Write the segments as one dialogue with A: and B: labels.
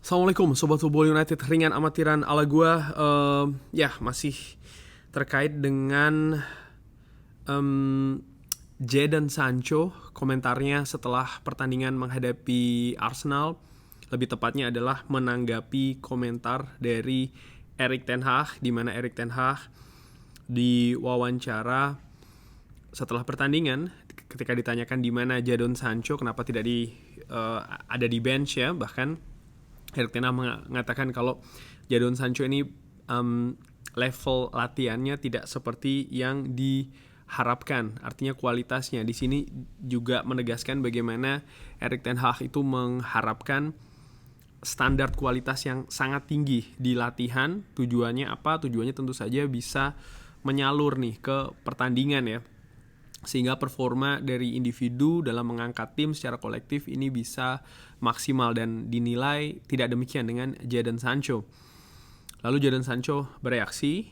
A: Assalamualaikum Sobat Football United, ringan amatiran ala gua. Masih terkait dengan Jadon Sancho. Komentarnya setelah pertandingan menghadapi Arsenal, lebih tepatnya adalah menanggapi komentar dari Erik ten Hag, di mana Erik ten Hag diwawancara setelah pertandingan ketika ditanyakan di mana Jadon Sancho, kenapa tidak ada di bench ya. Bahkan Erik ten Hag mengatakan kalau Jadon Sancho ini level latihannya tidak seperti yang diharapkan, artinya kualitasnya. Di sini juga menegaskan bagaimana Erik ten Hag itu mengharapkan standar kualitas yang sangat tinggi di latihan. Tujuannya apa? Tujuannya tentu saja bisa menyalur nih ke pertandingan ya, sehingga performa dari individu dalam mengangkat tim secara kolektif ini bisa maksimal, dan dinilai tidak demikian dengan Jadon Sancho. Lalu Jadon Sancho bereaksi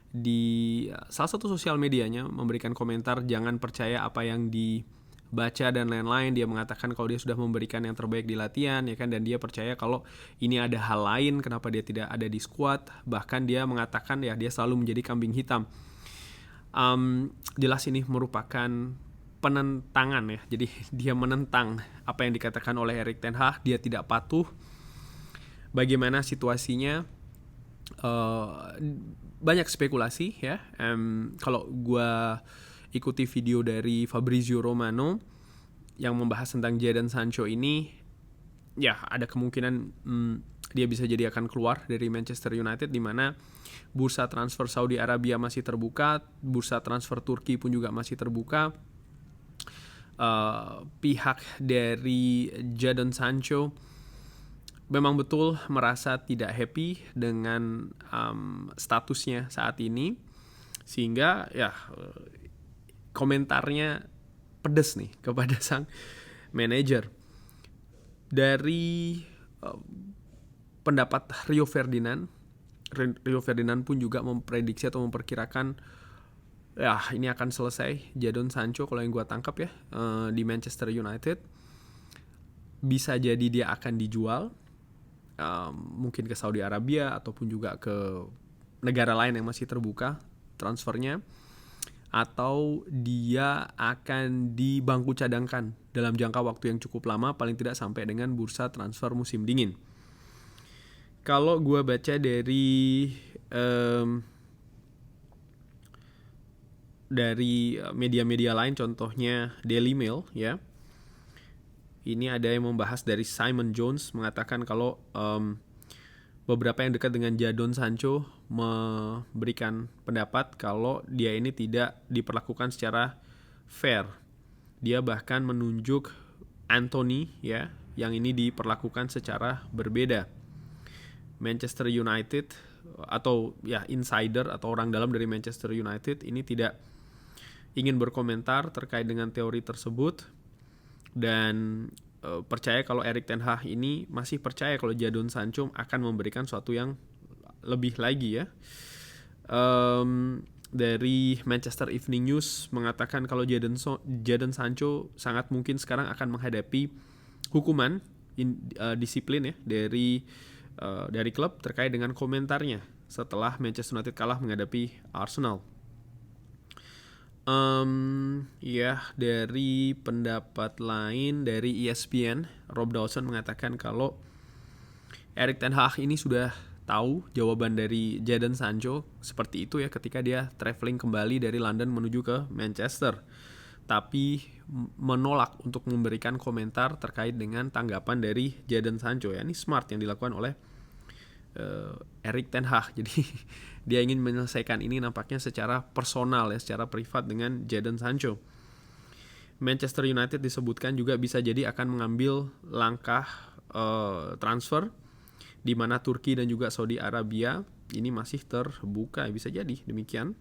A: di salah satu sosial medianya, memberikan komentar jangan percaya apa yang dibaca dan lain-lain. Dia mengatakan kalau dia sudah memberikan yang terbaik di latihan ya kan, dan dia percaya kalau ini ada hal lain kenapa dia tidak ada di squad. Bahkan dia mengatakan ya dia selalu menjadi kambing hitam. Jelas ini merupakan penentangan ya. Jadi dia menentang apa yang dikatakan oleh Erik ten Hag. Dia tidak patuh. Bagaimana situasinya? Banyak spekulasi ya. Kalau gue ikuti video dari Fabrizio Romano yang membahas tentang Jadon Sancho ini, ya ada kemungkinan dia bisa jadi akan keluar dari Manchester United, di mana bursa transfer Saudi Arabia masih terbuka, bursa transfer Turki pun juga masih terbuka. Pihak dari Jadon Sancho memang betul merasa tidak happy dengan statusnya saat ini, sehingga ya komentarnya pedes nih kepada sang manajer. Dari pendapat Rio Ferdinand pun juga memprediksi atau memperkirakan ya ini akan selesai Jadon Sancho, kalau yang gue tangkap ya, di Manchester United. Bisa jadi dia akan dijual, mungkin ke Saudi Arabia ataupun juga ke negara lain yang masih terbuka transfernya, atau dia akan di bangku cadangkan dalam jangka waktu yang cukup lama, paling tidak sampai dengan bursa transfer musim dingin. Kalau gue baca dari media-media lain, contohnya Daily Mail ya, ini ada yang membahas dari Simon Jones, mengatakan kalau beberapa yang dekat dengan Jadon Sancho memberikan pendapat kalau dia ini tidak diperlakukan secara fair. Dia bahkan menunjuk Anthony ya, yang ini diperlakukan secara berbeda. Manchester United atau ya insider atau orang dalam dari Manchester United ini tidak ingin berkomentar terkait dengan teori tersebut, dan percaya kalau Erik ten Hag ini masih percaya kalau Jadon Sancho akan memberikan sesuatu yang lebih lagi ya. Dari Manchester Evening News mengatakan kalau Jadon Sancho sangat mungkin sekarang akan menghadapi hukuman disiplin ya dari klub terkait dengan komentarnya setelah Manchester United kalah menghadapi Arsenal. Dari pendapat lain dari ESPN, Rob Dawson mengatakan kalau Erik ten Hag ini sudah tahu jawaban dari Jadon Sancho seperti itu ya, ketika dia traveling kembali dari London menuju ke Manchester, tapi menolak untuk memberikan komentar terkait dengan tanggapan dari Jadon Sancho ya. Ini smart yang dilakukan oleh Erik ten Hag. Jadi dia ingin menyelesaikan ini nampaknya secara personal ya, secara privat dengan Jadon Sancho. Manchester United disebutkan juga bisa jadi akan mengambil langkah transfer, di mana Turki dan juga Saudi Arabia ini masih terbuka, bisa jadi demikian.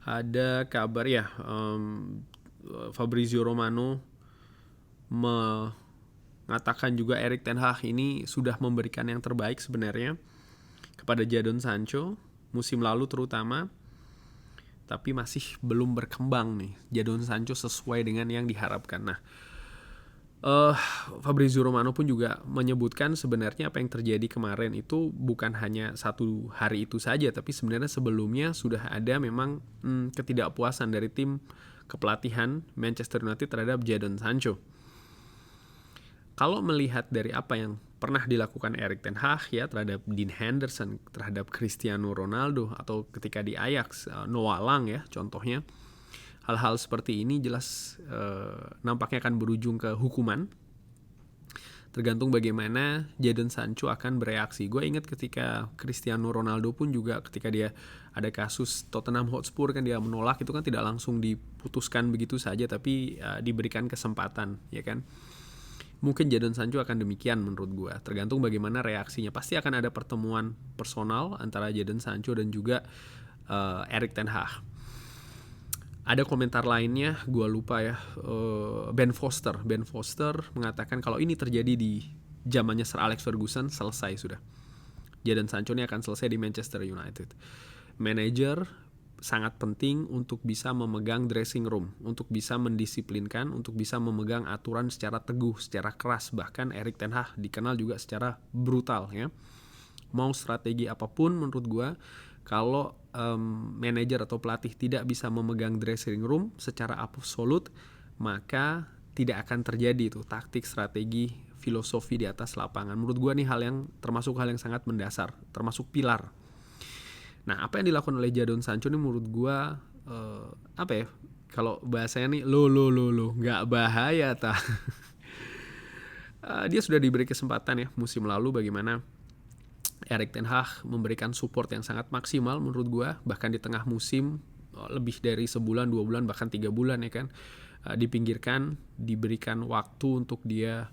A: Ada kabar ya, Fabrizio Romano mengatakan juga Erik ten Hag ini sudah memberikan yang terbaik sebenarnya kepada Jadon Sancho musim lalu terutama, tapi masih belum berkembang nih Jadon Sancho sesuai dengan yang diharapkan. Nah, Eh, Fabrizio Romano pun juga menyebutkan sebenarnya apa yang terjadi kemarin itu bukan hanya satu hari itu saja, tapi sebenarnya sebelumnya sudah ada memang ketidakpuasan dari tim kepelatihan Manchester United terhadap Jadon Sancho. Kalau melihat dari apa yang pernah dilakukan Erik ten Hag ya terhadap Dean Henderson, terhadap Cristiano Ronaldo, atau ketika di Ajax Noah Lang ya contohnya, hal-hal seperti ini jelas nampaknya akan berujung ke hukuman. Tergantung bagaimana Jadon Sancho akan bereaksi. Gue ingat ketika Cristiano Ronaldo pun juga ketika dia ada kasus Tottenham Hotspur kan dia menolak, itu kan tidak langsung diputuskan begitu saja, tapi diberikan kesempatan, ya kan. Mungkin Jadon Sancho akan demikian menurut gue. Tergantung bagaimana reaksinya. Pasti akan ada pertemuan personal antara Jadon Sancho dan juga Erik ten Hag. Ada komentar lainnya, gue lupa ya, Ben Foster mengatakan kalau ini terjadi di zamannya Sir Alex Ferguson, selesai sudah. Jadon Sancho ini akan selesai di Manchester United. Manajer sangat penting untuk bisa memegang dressing room, untuk bisa mendisiplinkan, untuk bisa memegang aturan secara teguh, secara keras. Bahkan Erik ten Hag dikenal juga secara brutal ya. Mau strategi apapun menurut gue, kalau manajer atau pelatih tidak bisa memegang dressing room secara absolut, maka tidak akan terjadi itu taktik, strategi, filosofi di atas lapangan. Menurut gue nih termasuk hal yang sangat mendasar, termasuk pilar. Nah, apa yang dilakukan oleh Jadon Sancho ini menurut gue apa ya? Kalau bahasanya nih lo nggak bahaya ta. Dia sudah diberi kesempatan ya musim lalu, bagaimana Erik ten Hag memberikan support yang sangat maksimal menurut gue, bahkan di tengah musim lebih dari sebulan, 2 bulan, bahkan 3 bulan ya kan, dipinggirkan, diberikan waktu untuk dia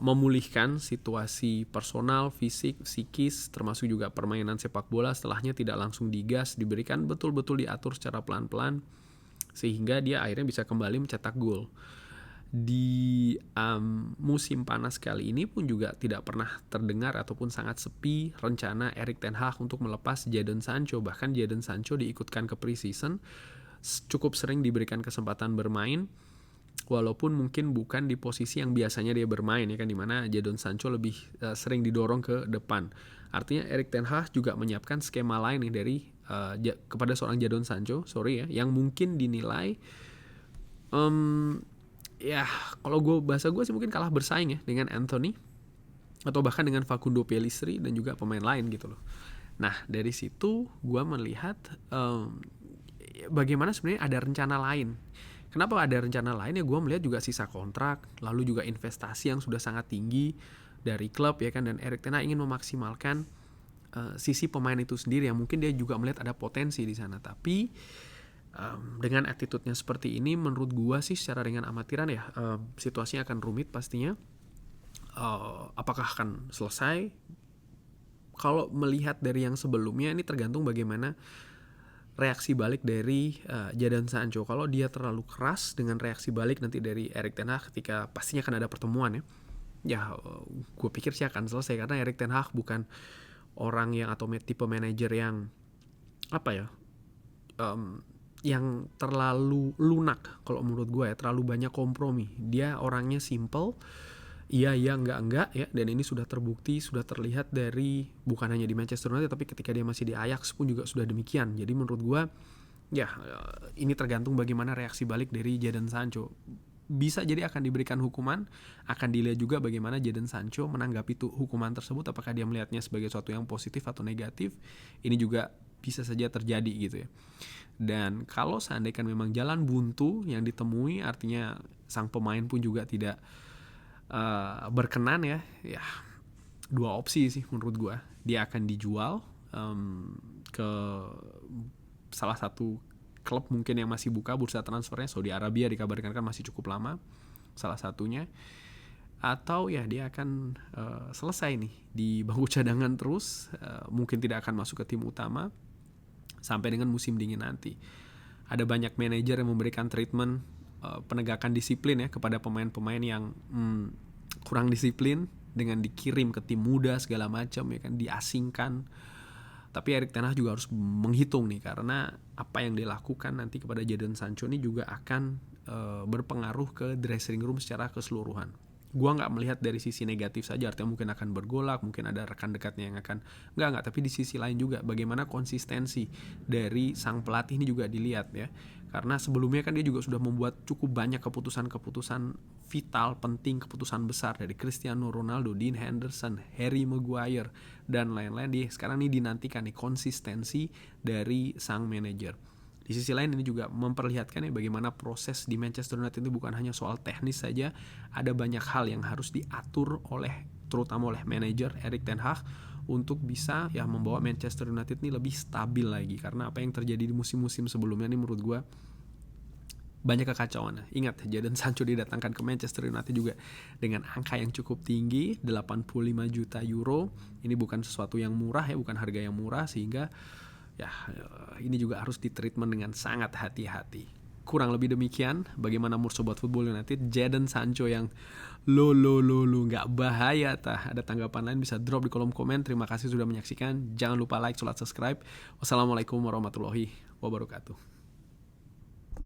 A: memulihkan situasi personal, fisik, psikis, termasuk juga permainan sepak bola. Setelahnya tidak langsung digas, diberikan betul-betul diatur secara pelan-pelan sehingga dia akhirnya bisa kembali mencetak gol. Di musim panas kali ini pun juga tidak pernah terdengar ataupun sangat sepi rencana Erik ten Hag untuk melepas Jadon Sancho. Bahkan Jadon Sancho diikutkan ke pre-season, cukup sering diberikan kesempatan bermain, walaupun mungkin bukan di posisi yang biasanya dia bermain ya kan, dimana Jadon Sancho lebih sering didorong ke depan. Artinya Erik ten Hag juga menyiapkan skema lain nih dari kepada seorang Jadon Sancho, yang mungkin dinilai ya kalau bahasa gue sih mungkin kalah bersaing ya dengan Anthony atau bahkan dengan Facundo Pellistri dan juga pemain lain gitu loh. Nah dari situ gue melihat bagaimana sebenarnya ada rencana lain. Kenapa ada rencana lain ya? Gue melihat juga sisa kontrak, lalu juga investasi yang sudah sangat tinggi dari klub ya kan, dan Erik ten Hag ingin memaksimalkan sisi pemain itu sendiri yang mungkin dia juga melihat ada potensi di sana. Tapi dengan attitude-nya seperti ini, menurut gua sih secara ringan amatiran ya, situasinya akan rumit pastinya. Apakah akan selesai? Kalau melihat dari yang sebelumnya, ini tergantung bagaimana reaksi balik dari Jadon Sancho. Kalau dia terlalu keras dengan reaksi balik nanti dari Erik ten Hag ketika pastinya akan ada pertemuan ya gue pikir sih akan selesai, karena Erik ten Hag bukan orang yang atau tipe manajer yang apa ya, yang terlalu lunak kalau menurut gue ya, terlalu banyak kompromi. Dia orangnya simple, iya enggak ya, dan ini sudah terbukti, sudah terlihat dari bukan hanya di Manchester United tapi ketika dia masih di Ajax pun juga sudah demikian. Jadi menurut gue ya ini tergantung bagaimana reaksi balik dari Jadon Sancho. Bisa jadi akan diberikan hukuman, akan dilihat juga bagaimana Jadon Sancho menanggapi hukuman tersebut, apakah dia melihatnya sebagai sesuatu yang positif atau negatif. Ini juga bisa saja terjadi gitu ya. Dan kalau seandainya memang jalan buntu yang ditemui, artinya sang pemain pun juga tidak berkenan ya dua opsi sih menurut gue. Dia akan dijual ke salah satu klub mungkin yang masih buka bursa transfernya. Saudi Arabia dikabarkan kan masih cukup lama salah satunya, atau ya dia akan selesai nih di bangku cadangan terus, mungkin tidak akan masuk ke tim utama sampai dengan musim dingin nanti. Ada banyak manajer yang memberikan treatment penegakan disiplin ya kepada pemain-pemain yang kurang disiplin dengan dikirim ke tim muda segala macam ya kan, diasingkan. Tapi Erik ten Hag juga harus menghitung nih, karena apa yang dilakukan nanti kepada Jadon Sancho ini juga akan berpengaruh ke dressing room secara keseluruhan. Gua nggak melihat dari sisi negatif saja, artinya mungkin akan bergolak, mungkin ada rekan dekatnya yang akan nggak, tapi di sisi lain juga bagaimana konsistensi dari sang pelatih ini juga dilihat ya, karena sebelumnya kan dia juga sudah membuat cukup banyak keputusan-keputusan vital, penting, keputusan besar dari Cristiano Ronaldo, Dean Henderson, Harry Maguire dan lain-lain. Sekarang ini dinantikan nih konsistensi dari sang manajer. Di sisi lain ini juga memperlihatkan ya bagaimana proses di Manchester United itu bukan hanya soal teknis saja, ada banyak hal yang harus diatur terutama oleh manajer Erik ten Hag untuk bisa ya membawa Manchester United ini lebih stabil lagi, karena apa yang terjadi di musim-musim sebelumnya ini menurut gue banyak kekacauan. Ingat, Jadon Sancho didatangkan ke Manchester United juga dengan angka yang cukup tinggi, 85 juta euro. Ini bukan sesuatu yang murah ya, bukan harga yang murah, sehingga ya ini juga harus ditreatment dengan sangat hati-hati. Kurang lebih demikian bagaimana Mursobat Football United. Jadon Sancho yang lo nggak bahaya tah. Ada tanggapan lain bisa drop di kolom komen. Terima kasih sudah menyaksikan. Jangan lupa like, subscribe. Wassalamualaikum warahmatullahi wabarakatuh.